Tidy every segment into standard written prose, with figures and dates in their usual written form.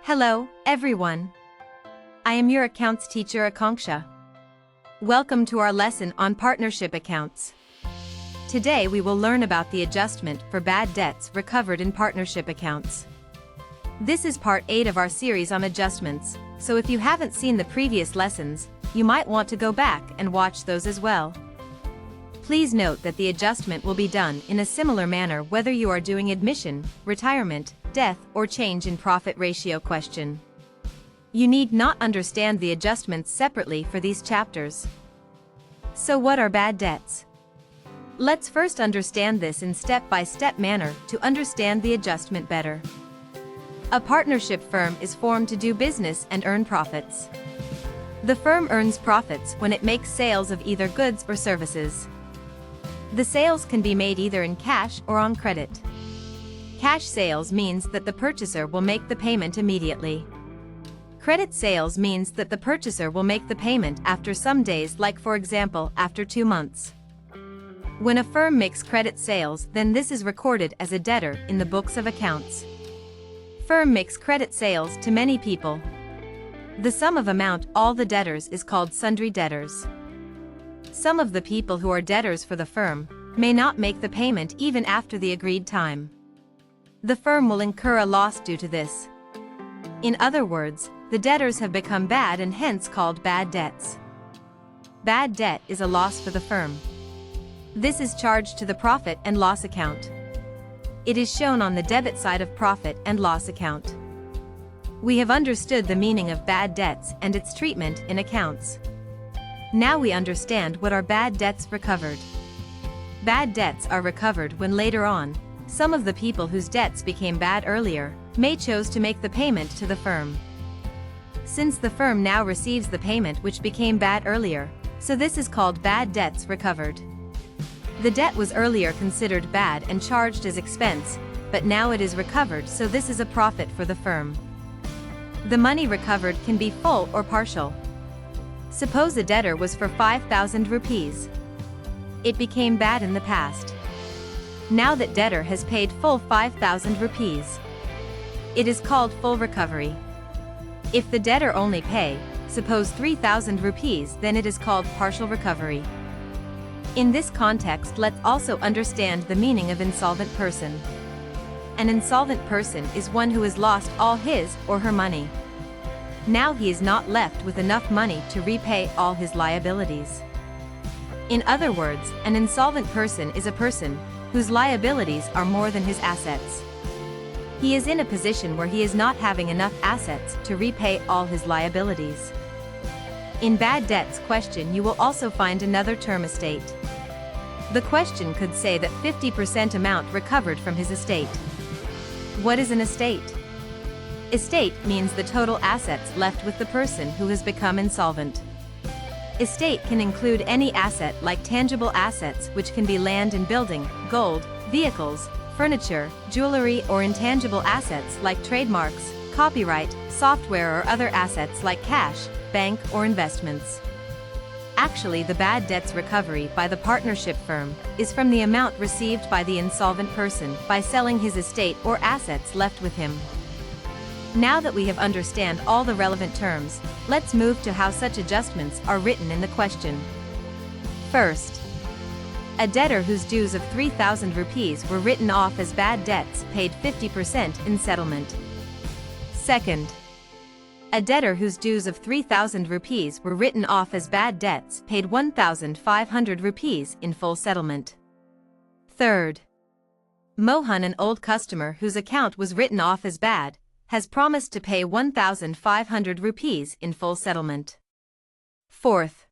Hello, everyone. I am your accounts teacher Akanksha. Welcome to our lesson on partnership accounts. Today we will learn about the adjustment for bad debts recovered in partnership accounts. This is part 8 of our series on adjustments, so if you haven't seen the previous lessons, you might want to go back and watch those as well. Please note that the adjustment will be done in a similar manner whether you are doing admission, retirement, death, or change in profit ratio question. You need not understand the adjustments separately for these chapters. So what are bad debts? Let's first understand this in step-by-step manner to understand the adjustment better. A partnership firm is formed to do business and earn profits. The firm earns profits when it makes sales of either goods or services. The sales can be made either in cash or on credit. Cash sales means that the purchaser will make the payment immediately. Credit sales means that the purchaser will make the payment after some days, like for example after 2 months. When a firm makes credit sales, then this is recorded as a debtor in the books of accounts. Firm makes credit sales to many people. The sum of amount all the debtors is called sundry debtors. Some of the people who are debtors for the firm may not make the payment even after the agreed time. The firm will incur a loss due to this. In other words, the debtors have become bad and hence called bad debts. Bad debt is a loss for the firm. This is charged to the profit and loss account. It is shown on the debit side of profit and loss account. We have understood the meaning of bad debts and its treatment in accounts. Now we understand what are bad debts recovered. Bad debts are recovered when later on, some of the people whose debts became bad earlier may choose to make the payment to the firm. Since the firm now receives the payment which became bad earlier, so this is called bad debts recovered. The debt was earlier considered bad and charged as expense, but now it is recovered, so this is a profit for the firm. The money recovered can be full or partial. Suppose a debtor was for 5,000 rupees. It became bad in the past. Now that debtor has paid full 5,000 rupees. It is called full recovery. If the debtor only pay, suppose 3,000 rupees, then it is called partial recovery. In this context, let's also understand the meaning of insolvent person. An insolvent person is one who has lost all his or her money. Now he is not left with enough money to repay all his liabilities. In other words, an insolvent person is a person whose liabilities are more than his assets. He is in a position where he is not having enough assets to repay all his liabilities. In bad debts question you will also find another term, estate. The question could say that 50% amount recovered from his estate. What is an estate? Estate means the total assets left with the person who has become insolvent. Estate can include any asset like tangible assets, which can be land and building, gold, vehicles, furniture, jewelry, or intangible assets like trademarks, copyright, software, or other assets like cash, bank, or investments. Actually, the bad debts recovery by the partnership firm is from the amount received by the insolvent person by selling his estate or assets left with him. Now that we have understand all the relevant terms, let's move to how such adjustments are written in the question. First, a debtor whose dues of 3,000 rupees were written off as bad debts paid 50% in settlement. Second, a debtor whose dues of 3,000 rupees were written off as bad debts paid 1,500 rupees in full settlement. Third, Mohan, an old customer whose account was written off as bad, has promised to pay 1,500 rupees in full settlement. Fourth,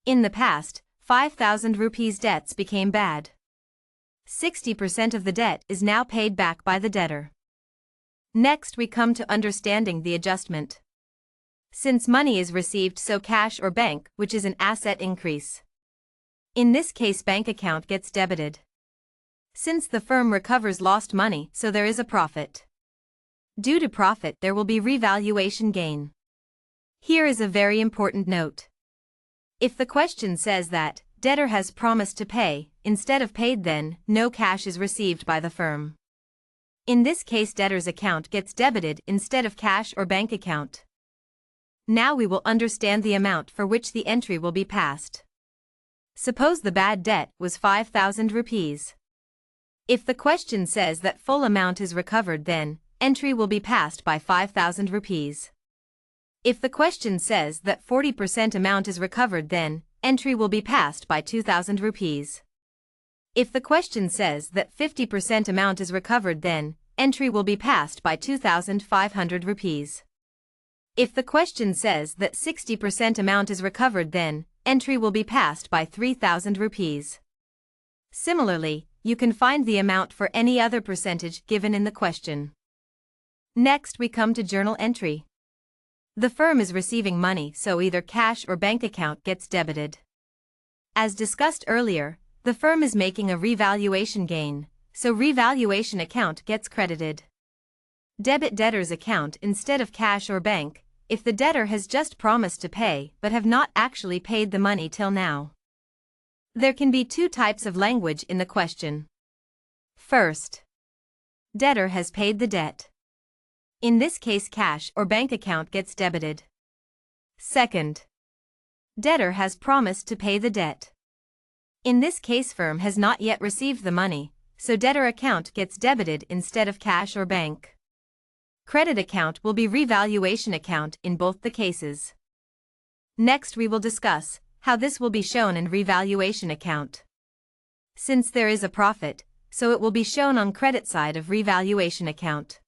in the past, 5,000 rupees debts became bad. 60% of the debt is now paid back by the debtor. Next we come to understanding the adjustment. Since money is received, so cash or bank, which is an asset, increase. In this case, bank account gets debited. Since the firm recovers lost money, so there is a profit. Due to profit, there will be revaluation gain. Here is a very important note. If the question says that debtor has promised to pay, instead of paid, then no cash is received by the firm. In this case, debtor's account gets debited instead of cash or bank account. Now we will understand the amount for which the entry will be passed. Suppose the bad debt was 5,000 rupees. If the question says that full amount is recovered, then entry will be passed by 5,000 rupees. If the question says that 40% amount is recovered, then entry will be passed by 2,000 rupees. If the question says that 50% amount is recovered, then entry will be passed by 2,500 rupees. If the question says that 60% amount is recovered, then entry will be passed by 3,000 rupees. Similarly, you can find the amount for any other percentage given in the question. Next, we come to journal entry. The firm is receiving money, so either cash or bank account gets debited. As discussed earlier, the firm is making a revaluation gain, so revaluation account gets credited. Debit debtor's account instead of cash or bank, if the debtor has just promised to pay but have not actually paid the money till now. There can be two types of language in the question. First, debtor has paid the debt. In this case, cash or bank account gets debited. Second, debtor has promised to pay the debt. In this case, firm has not yet received the money, so debtor account gets debited instead of cash or bank. Credit account will be revaluation account in both the cases. Next, we will discuss how this will be shown in revaluation account. Since there is a profit, so it will be shown on credit side of revaluation account.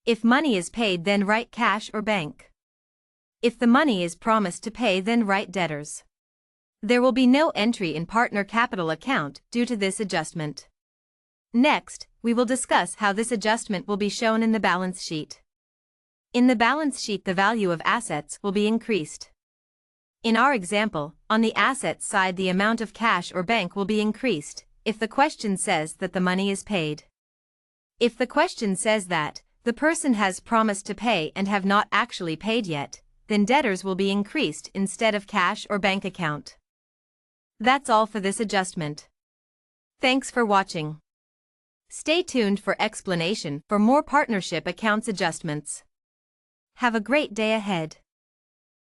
If money is paid, then write cash or bank. If the money is promised to pay, then write debtors. There will be no entry in partner capital account due to this adjustment. Next, we will discuss how this adjustment will be shown in the balance sheet. In the balance sheet, the value of assets will be increased. In our example, on the assets side, the amount of cash or bank will be increased if the question says that the money is paid. If the question says that the person has promised to pay and have not actually paid yet, then debtors will be increased instead of cash or bank account. That's all for this adjustment. Thanks for watching. Stay tuned for explanation for more partnership accounts adjustments. Have a great day ahead.